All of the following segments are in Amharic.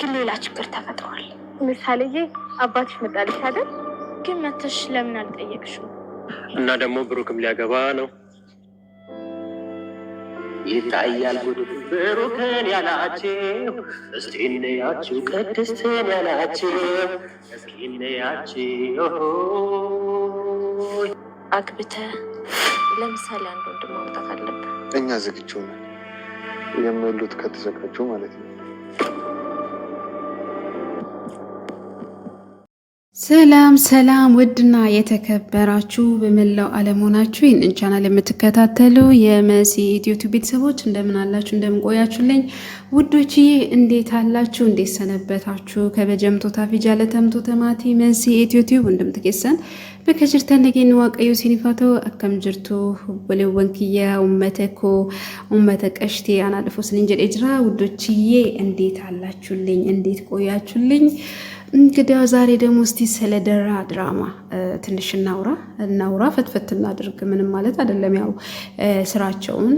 ግን ሌላ ችግር ተፈጥሯል። ምሳሌዬ አባትሽ መጣልሽ አይደል? ግን መተሽ ለምን አልጠየቅሽው? እና ደግሞ ብሩክም ሊያገባ ነው። ይታያል ጉድ ብሩክን ያላችሁ እስቲ እንያችሁ፣ ቅድስትን ያላችሁ እስኪ እንያችሁ። አግብተህ ለምሳሌ አንድ ወንድ ማውጣት አለብህ። እኛ ዝግጁ ነን። የሚወሉት ከተዘጋጁ ማለት ነው። ሰላም ሰላም፣ ውድና የተከበራችሁ በመላው ዓለም ሆናችሁ ይህንን ቻናል የምትከታተሉ የመሲ ዩቲዩብ ቤተሰቦች እንደምን አላችሁ? እንደምን ቆያችሁልኝ? ውዶችዬ እንዴት አላችሁ? እንዴት ሰነበታችሁ? ከበጀምቶ ታፊ ጃለተምቶ ተማቲ መሲ ዩቲዩብ እንደምትከሰን በከጅርተን ነገን ዋቀዩ ሲኒፋቶ አከም ጅርቱ ወለወንኪያ ኡመተ ቀሽቴ አናልፎ ስንጀል እጅራ። ውዶችዬ እንዴት አላችሁልኝ? እንዴት ቆያችሁልኝ? እንግዲህ ዛሬ ደግሞ እስቲ ስለ ደራ ድራማ ትንሽ እናውራ ፈትፈት እናድርግ። ምንም ማለት አይደለም፣ ያው ስራቸውን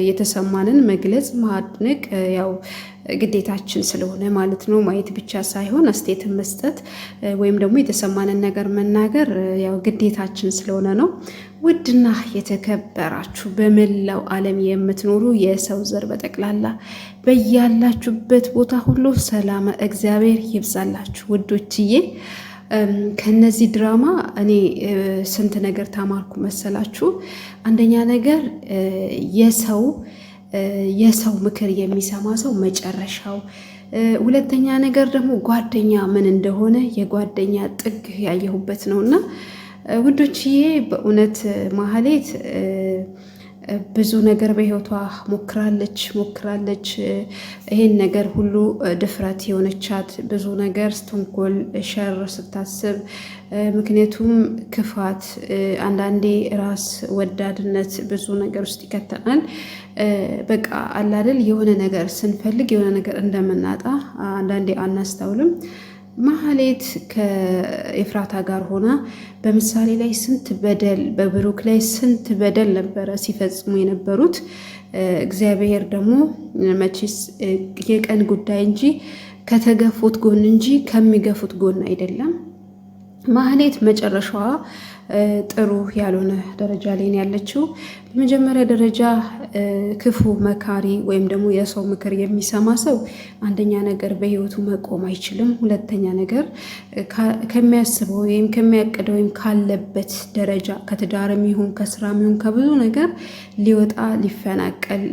የተሰማንን መግለጽ ማድነቅ ያው ግዴታችን ስለሆነ ማለት ነው። ማየት ብቻ ሳይሆን አስተያየት መስጠት ወይም ደግሞ የተሰማንን ነገር መናገር ያው ግዴታችን ስለሆነ ነው። ውድና የተከበራችሁ በመላው ዓለም የምትኖሩ የሰው ዘር በጠቅላላ በያላችሁበት ቦታ ሁሉ ሰላም እግዚአብሔር ይብዛላችሁ ውዶችዬ። ከነዚህ ድራማ እኔ ስንት ነገር ተማርኩ መሰላችሁ? አንደኛ ነገር የሰው ምክር የሚሰማ ሰው መጨረሻው፣ ሁለተኛ ነገር ደግሞ ጓደኛ ምን እንደሆነ የጓደኛ ጥግ ያየሁበት ነውና ውዶችዬ በእውነት ማህሌት ብዙ ነገር በህይወቷ ሞክራለች። ይሄን ነገር ሁሉ ድፍረት የሆነቻት ብዙ ነገር ተንኮል፣ ሸር ስታስብ፣ ምክንያቱም ክፋት፣ አንዳንዴ ራስ ወዳድነት ብዙ ነገር ውስጥ ይከተናል። በቃ አላደል የሆነ ነገር ስንፈልግ የሆነ ነገር እንደምናጣ አንዳንዴ አናስተውልም። ማህሌት ከኤፍራታ ጋር ሆና በምሳሌ ላይ ስንት በደል በብሩክ ላይ ስንት በደል ነበረ ሲፈጽሙ የነበሩት። እግዚአብሔር ደግሞ መቼስ የቀን ጉዳይ እንጂ ከተገፉት ጎን እንጂ ከሚገፉት ጎን አይደለም። ማህሌት መጨረሻዋ ጥሩ ያልሆነ ደረጃ ላይ ያለችው። በመጀመሪያ ደረጃ ክፉ መካሪ ወይም ደግሞ የሰው ምክር የሚሰማ ሰው አንደኛ ነገር በህይወቱ መቆም አይችልም። ሁለተኛ ነገር ከሚያስበው ወይም ከሚያቅደው ወይም ካለበት ደረጃ ከትዳርም ይሁን ከስራም ይሁን ከብዙ ነገር ሊወጣ ሊፈናቀል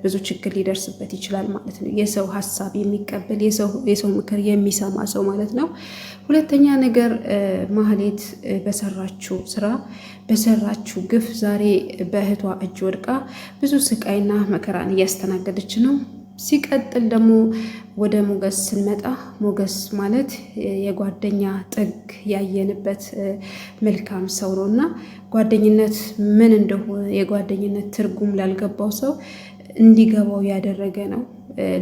ብዙ ችግር ሊደርስበት ይችላል ማለት ነው። የሰው ሀሳብ የሚቀበል የሰው ምክር የሚሰማ ሰው ማለት ነው። ሁለተኛ ነገር ማህሌት በሰራችው ስራ በሰራችው ግፍ ዛሬ በእህቷ እጅ ወድቃ ብዙ ስቃይና መከራን እያስተናገደች ነው። ሲቀጥል ደግሞ ወደ ሞገስ ስንመጣ ሞገስ ማለት የጓደኛ ጥግ ያየንበት መልካም ሰው ነው እና ጓደኝነት ምን እንደሆነ የጓደኝነት ትርጉም ላልገባው ሰው እንዲገባው ያደረገ ነው።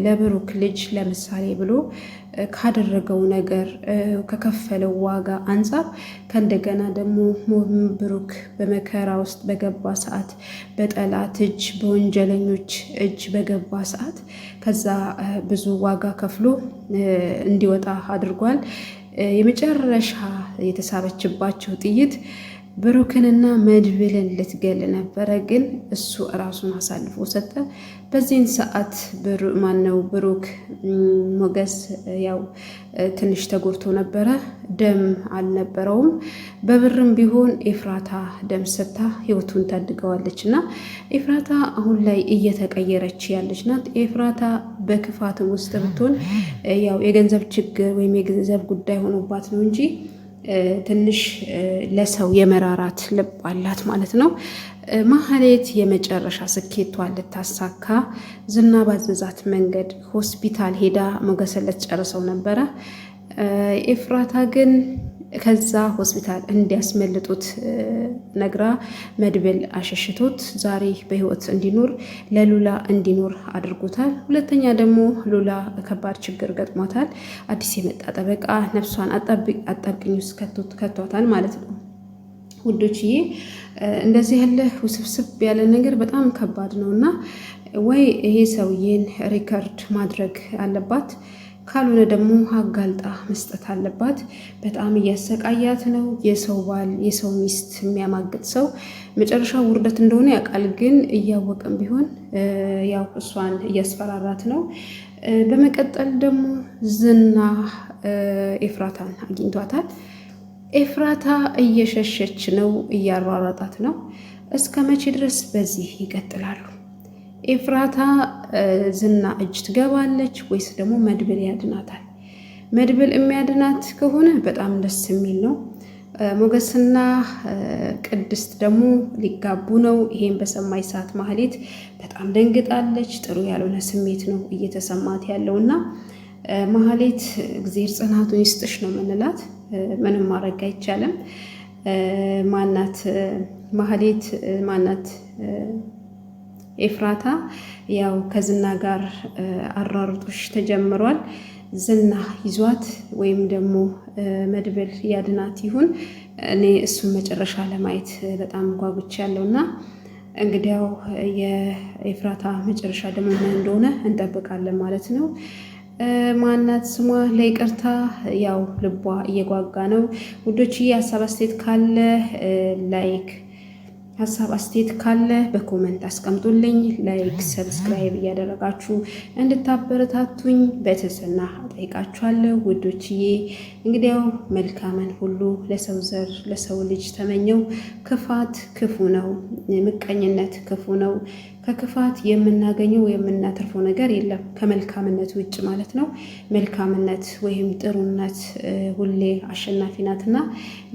ለብሩክ ልጅ ለምሳሌ ብሎ ካደረገው ነገር ከከፈለው ዋጋ አንጻር ከእንደገና ደግሞ ብሩክ በመከራ ውስጥ በገባ ሰዓት በጠላት እጅ በወንጀለኞች እጅ በገባ ሰዓት ከዛ ብዙ ዋጋ ከፍሎ እንዲወጣ አድርጓል። የመጨረሻ የተሳበችባቸው ጥይት ብሩክንና መድብልን ልትገል ነበረ፣ ግን እሱ እራሱን አሳልፎ ሰጠ። በዚህን ሰዓት ብሩክ ሞገስ ያው ትንሽ ተጎድቶ ነበረ፣ ደም አልነበረውም። በብርም ቢሆን ኤፍራታ ደም ሰጥታ ህይወቱን ታድገዋለች እና ኤፍራታ አሁን ላይ እየተቀየረች ያለች ናት። ኤፍራታ በክፋትም ውስጥ ብትሆን ያው የገንዘብ ችግር ወይም የገንዘብ ጉዳይ ሆኖባት ነው እንጂ ትንሽ ለሰው የመራራት ልብ አላት ማለት ነው። ማህሌት የመጨረሻ ስኬቷን ልታሳካ ዝና ባዘዛት መንገድ ሆስፒታል ሄዳ ሞገስን ልትጨርሰው ነበረ። ኤፍራታ ግን ከዛ ሆስፒታል እንዲያስመልጡት ነግራ መድብል አሸሽቶት ዛሬ በህይወት እንዲኖር ለሉላ እንዲኖር አድርጎታል። ሁለተኛ ደግሞ ሉላ ከባድ ችግር ገጥሟታል። አዲስ የመጣ ጠበቃ ነፍሷን አጣብቂኝ ውስጥ ከቷታል ማለት ነው። ውዶችዬ እንደዚህ ያለ ውስብስብ ያለ ነገር በጣም ከባድ ነው እና ወይ ይሄ ሰውዬን ሪከርድ ማድረግ አለባት ካልሆነ ደግሞ አጋልጣ መስጠት አለባት። በጣም እያሰቃያት ነው። የሰው ባል የሰው ሚስት የሚያማግጥ ሰው መጨረሻው ውርደት እንደሆነ ያውቃል። ግን እያወቀም ቢሆን ያው እሷን እያስፈራራት ነው። በመቀጠል ደግሞ ዝና ኤፍራታን አግኝቷታል። ኤፍራታ እየሸሸች ነው፣ እያሯሯጣት ነው። እስከ መቼ ድረስ በዚህ ይቀጥላሉ? ኤፍራታ ዝና እጅ ትገባለች ወይስ ደግሞ መድብል ያድናታል? መድብል የሚያድናት ከሆነ በጣም ደስ የሚል ነው። ሞገስና ቅድስት ደግሞ ሊጋቡ ነው። ይሄን በሰማይ ሰዓት ማህሌት በጣም ደንግጣለች። ጥሩ ያልሆነ ስሜት ነው እየተሰማት ያለውና ማህሌት እግዜር ጽናቱን ይስጥሽ ነው የምንላት። ምንም ማድረግ አይቻልም። ማናት ማህሌት ማናት ኤፍራታ ያው ከዝና ጋር አራርጦሽ ተጀምሯል። ዝና ይዟት ወይም ደግሞ መድብል ያድናት ይሁን እኔ እሱን መጨረሻ ለማየት በጣም ጓጉቻለሁና እንግዲያው የኤፍራታ መጨረሻ ደግሞ ምን እንደሆነ እንጠብቃለን ማለት ነው። ማናት ስሟ ለይቅርታ ያው ልቧ እየጓጋ ነው። ውዶችዬ ሀሳብ አስተያየት ካለ ላይክ ሀሳብ አስተያየት ካለ በኮመንት አስቀምጡልኝ። ላይክ ሰብስክራይብ እያደረጋችሁ እንድታበረታቱኝ በትህትና እጠይቃችኋለሁ ውዶችዬ። እንግዲያው መልካምን ሁሉ ለሰው ዘር ለሰው ልጅ ተመኘው። ክፋት ክፉ ነው፣ ምቀኝነት ክፉ ነው። ከክፋት የምናገኘው የምናተርፈው ነገር የለም ከመልካምነት ውጭ ማለት ነው። መልካምነት ወይም ጥሩነት ሁሌ አሸናፊ ናትና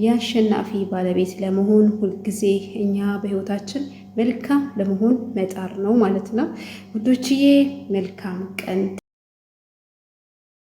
የአሸናፊ ባለቤት ለመሆን ሁልጊዜ እኛ በህይወታችን መልካም ለመሆን መጣር ነው ማለት ነው ውዶችዬ። መልካም ቀን